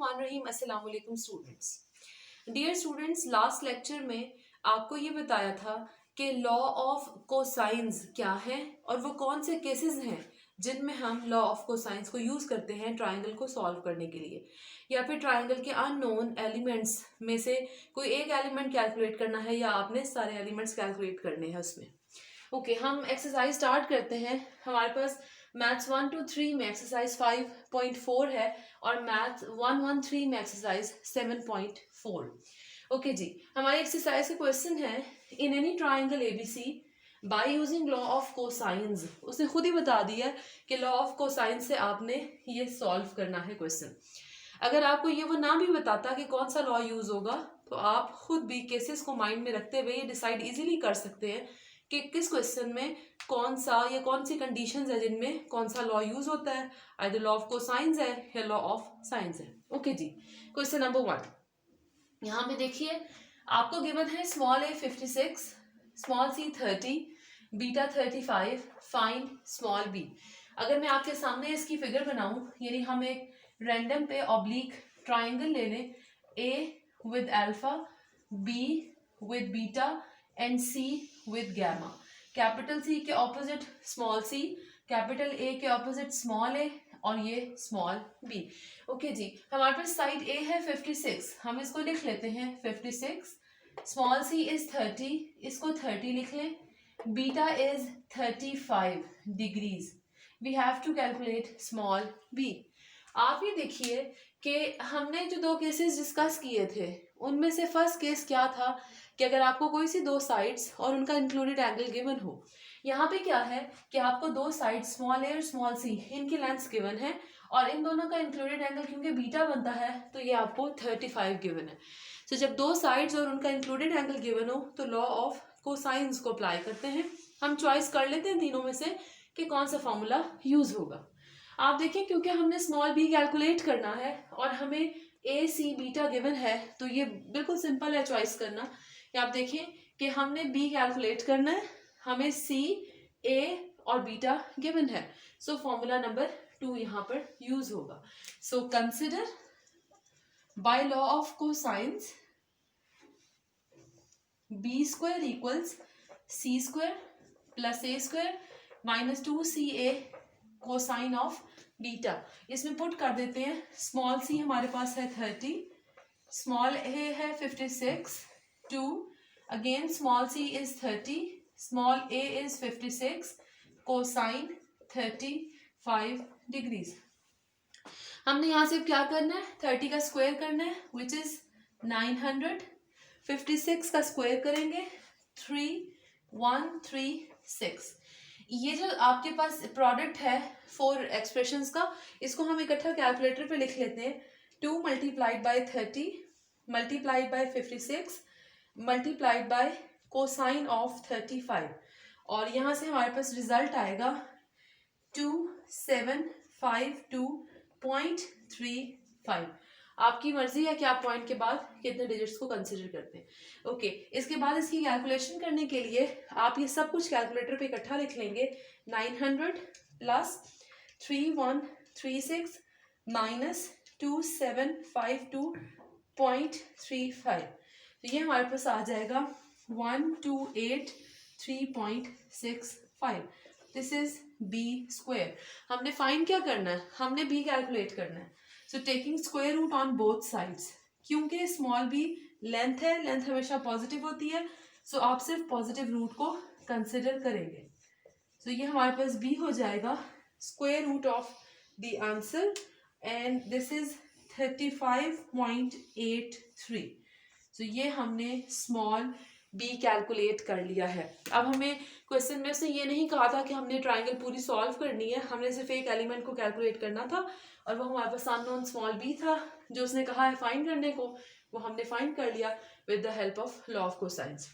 बिस्मिल्लाहिर्रहमानिर्रहीम। अस्सलाम वालेकुम students. Dear students, last lecture में आपको ये बताया था कि लॉ ऑफ कोसाइंस क्या है और वो कौन से केसेस हैं जिनमें हम लॉ ऑफ कोसाइंस को यूज़ करते हैं ट्राइंगल को सॉल्व करने के लिए, या फिर ट्राइंगल के अननोन एलिमेंट्स में से कोई एक एलिमेंट कैलकुलेट करना है या आपने सारे एलिमेंट्स कैलकुलेट करने हैं उसमें। ओके, हम एक्सरसाइज स्टार्ट करते हैं। हमारे पास मैथ्स 1 to 3 में एक्सरसाइज 5.4 है और मैथ 113 में एक्सरसाइज 7.4। ओके जी, हमारे एक्सरसाइज का क्वेश्चन है, in any triangle ABC by using law of cosines. उसने खुद ही बता दिया कि लॉ ऑफ कोसाइंस से आपने ये सॉल्व करना है क्वेश्चन। अगर आपको ये वो ना भी बताता कि कौन सा लॉ यूज होगा तो आप खुद भी केसेस को माइंड में रखते हुए ये डिसाइड इजीली कर सकते हैं कि किस क्वेश्चन में कौन सा या कौन सी कंडीशंस है जिनमें कौन सा लॉ यूज होता है, आइदर लॉ ऑफ कोसाइंस है या लॉ ऑफ साइंस है। ओके जी, क्वेश्चन नंबर 1 यहाँ पे देखिए, आपको गिवन है small a 56, small c 30, beta 35, find small b। अगर मैं आपके सामने इसकी फिगर बनाऊं, यानी हम एक रैंडम पे ऑब्लिक ट्राइंगल ले लें, a with alpha, b with beta and c with gamma. Capital C के opposite small c, capital A के ऑपोजिट स्मॉल a और ये स्मॉल b। ओके जी, हमारे पास साइड A है 56, हम इसको लिख लेते हैं 56, स्मॉल c इज 30, इसको 30 लिख लें, beta is 35 degrees. We have to calculate small b। आप ये देखिए कि हमने जो दो केसेस डिस्कस किए थे उनमें से फर्स्ट केस क्या था कि अगर आपको कोई सी दो साइड्स और उनका इंक्लूडेड एंगल गिवन हो। यहाँ पे क्या है कि आपको दो साइड स्मॉल a और स्मॉल c इनकी लेंथ्स गिवन है और इन दोनों का इंक्लूडेड एंगल क्योंकि बीटा बनता है तो ये आपको 35 गिवन है। तो जब दो साइड्स और उनका इंक्लूडेड एंगल गिवन हो तो लॉ ऑफ कोसाइंस को अप्लाई करते हैं। हम चॉइस कर लेते हैं तीनों में से कि कौन सा फॉर्मूला यूज होगा। आप देखिए, क्योंकि हमने स्मॉल b कैलकुलेट करना है और हमें a c बीटा गिवन है तो ये बिल्कुल सिंपल है चॉइस करना। आप देखें कि हमने b कैलकुलेट करना है, हमें c a और बीटा गिवन है, सो फॉर्मूला नंबर 2 यहाँ पर यूज होगा। So consider by law of cosines b square equals c square plus a square minus 2ca cosine of beta. इसमें पुट कर देते हैं, स्मॉल c हमारे पास है 30, स्मॉल a है 56, 2 again small c is 30, small a is 56, cosine 35 degrees. हमने यहाँ से क्या करना है, 30 का स्क्वायर करना है विच इज 900, 56 का स्क्वायर करेंगे 3136। ये जो आपके पास प्रोडक्ट है 4 एक्सप्रेशंस का, इसको हम इकट्ठा कैलकुलेटर पे लिख लेते हैं। 2 multiplied by 30 multiplied by 56 multiplied by cosine of 35 और यहाँ से हमारे पास रिजल्ट आएगा 2752.35। आपकी मर्जी है कि आप पॉइंट के बाद कितने डिजिट्स को कंसिडर करते हैं। ओके, इसके बाद इसकी कैलकुलेशन करने के लिए आप ये सब कुछ कैलकुलेटर पे इकट्ठा लिख लेंगे। 900 प्लस 3136 माइनस 2752.35, तो ये हमारे पास आ जाएगा 1283.65। This is b square. हमने फाइंड क्या करना है, हमने b कैलकुलेट करना है। So taking square root on both sides, क्योंकि स्मॉल b लेंथ है, लेंथ हमेशा पॉजिटिव होती है, सो आप सिर्फ पॉजिटिव रूट को कंसिडर करेंगे। सो ये हमारे पास b हो जाएगा square root of the answer and this is 35.83। So ये हमने स्मॉल b कैलकुलेट कर लिया है। अब हमें क्वेश्चन में उसने ये नहीं कहा था कि हमने ट्राइंगल पूरी सॉल्व करनी है, हमने सिर्फ एक एलिमेंट को कैलकुलेट करना था और वो हमारे पास अननोन स्मॉल b था जो उसने कहा है फाइंड करने को, वो हमने फाइंड कर लिया with the help of law of cosines.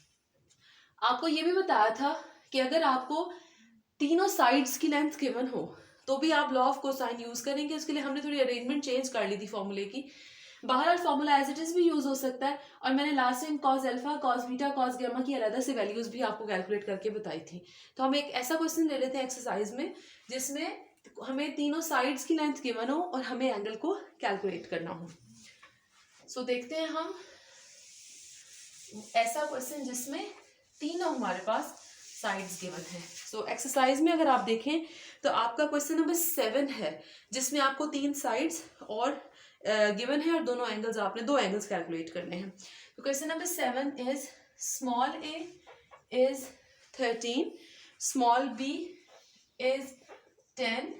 आपको ये भी बताया था कि अगर आपको तीनों साइड्स की लेंथ गिवन हो तो भी आप लॉ ऑफ कोसाइन यूज करेंगे। उसके लिए हमने थोड़ी अरेंजमेंट चेंज कर ली थी फॉर्मूले की। बहरहाल फॉर्मूला एज इट इज भी यूज हो सकता है और मैंने last time cos alpha, cos beta, cos gamma की अलग से वैल्यूज भी आपको कैलकुलेट करके बताई थी। तो हम एक ऐसा क्वेश्चन ले लेते हैं एक्सरसाइज में जिसमें हमें तीनों साइड्स की लेंथ गिवन हो और हमें एंगल को कैलकुलेट करना हो। सो देखते हैं हम ऐसा क्वेश्चन जिसमें तीनों हमारे पास साइड्स गिवन है। सो एक्सरसाइज में अगर आप देखें तो आपका क्वेश्चन नंबर 7 है जिसमें आपको 3 साइड्स और गिवन है और दोनों एंगल्स, आपने 2 एंगल्स कैलकुलेट करने हैं। तो question number 7 is small A is 13, small B is 10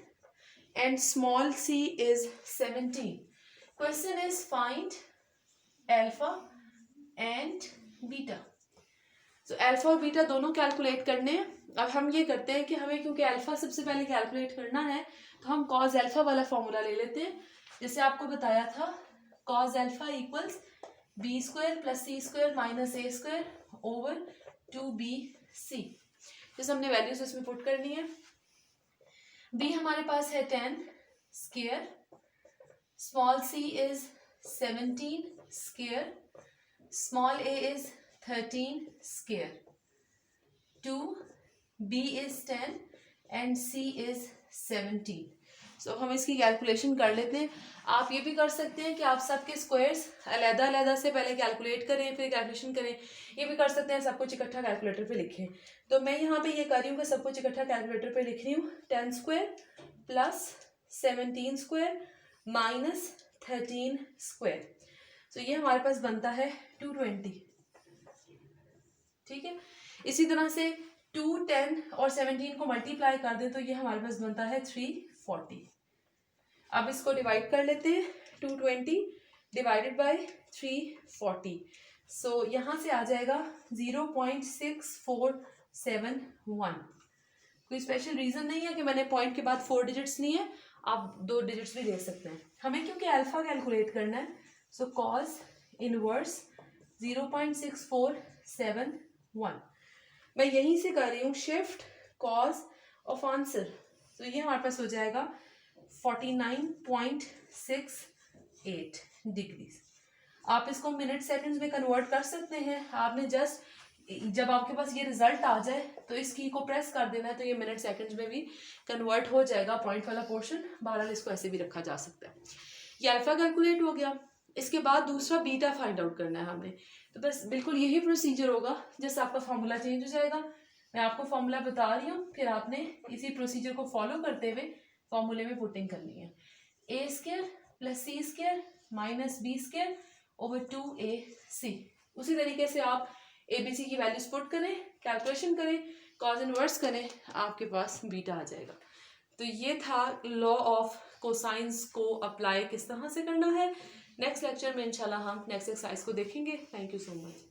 and small c is 17. Question is find alpha and beta. So alpha और बीटा दोनों कैलकुलेट करने हैं। अब हम ये करते हैं कि हमें क्योंकि अल्फा सबसे पहले कैलकुलेट करना है तो हम cos अल्फा वाला फॉर्मूला ले लेते हैं। जैसे आपको बताया था cos alpha equals B square plus C square minus A square over 2bc। जैसे हमने वैल्यूज इसमें पुट करनी है। b हमारे पास है 10 square, small c is 17 square, small a is 13 square, 2b is 10 and c is 17। सो हम इसकी कैलकुलेशन कर लेते हैं। आप ये भी कर सकते हैं कि आप सबके स्क्वायर्स अलग-अलग से पहले कैलकुलेट करें फिर कैलकुलेशन करें। ये भी कर सकते हैं सब कुछ इकट्ठा कैलकुलेटर पे लिखें। तो मैं यहाँ पे ये कर रही हूँ कि सब कुछ इकट्ठा कैलकुलेटर पे लिख रही हूँ। 10 square plus 17 square minus 13 square. तो ये हमारे पास बनता है 220। ठीक है, इसी तरह से 2, 10 और 17 को मल्टीप्लाई कर दें तो ये हमारे पास बनता है 340। अब इसको डिवाइड कर लेते हैं। 220 डिवाइडेड बाय 340। सो यहाँ से आ जाएगा 0.6471। कोई स्पेशल रीज़न नहीं है कि मैंने पॉइंट के बाद 4 डिजिट्स नहीं है, आप 2 डिजिट्स भी दे सकते हैं। हमें क्योंकि अल्फा कैलकुलेट करना है सो कॉस इनवर्स 0.6471। मैं यहीं से कर रही हूँ शिफ्ट कॉस ऑफ आंसर। तो ये हमारे पास हो जाएगा 49.68 डिग्रीज। आप इसको मिनट सेकंड्स में कन्वर्ट कर सकते हैं। आपने जस्ट जब आपके पास ये रिजल्ट आ जाए तो इस की को प्रेस कर देना है तो ये मिनट सेकंड्स में भी कन्वर्ट हो जाएगा पॉइंट वाला पोर्शन। बहरहाल इसको ऐसे भी रखा जा सकता है। ये अल्फा कैलकुलेट हो गया। इसके बाद दूसरा बीटा फाइंड आउट करना है हमें। तो बस बिल्कुल यही प्रोसीजर होगा। जैसे आपका फॉर्मूला चेंज हो जाएगा, मैं आपको फॉर्मूला बता रही हूँ, फिर आपने इसी प्रोसीजर को फॉलो करते हुए फॉर्मूले में पुटिंग करनी है। A square plus C square minus B square over 2ac। उसी तरीके से आप ABC की वैल्यूज पुट करें, कैलकुलेशन करें, कॉज इनवर्स करें, आपके पास बीटा आ जाएगा। तो ये था लॉ ऑफ कोसाइंस को अप्लाई किस तरह से करना है। नेक्स्ट लेक्चर में इंशाल्लाह हम नेक्स्ट एक्सरसाइज को देखेंगे। Thank you so much.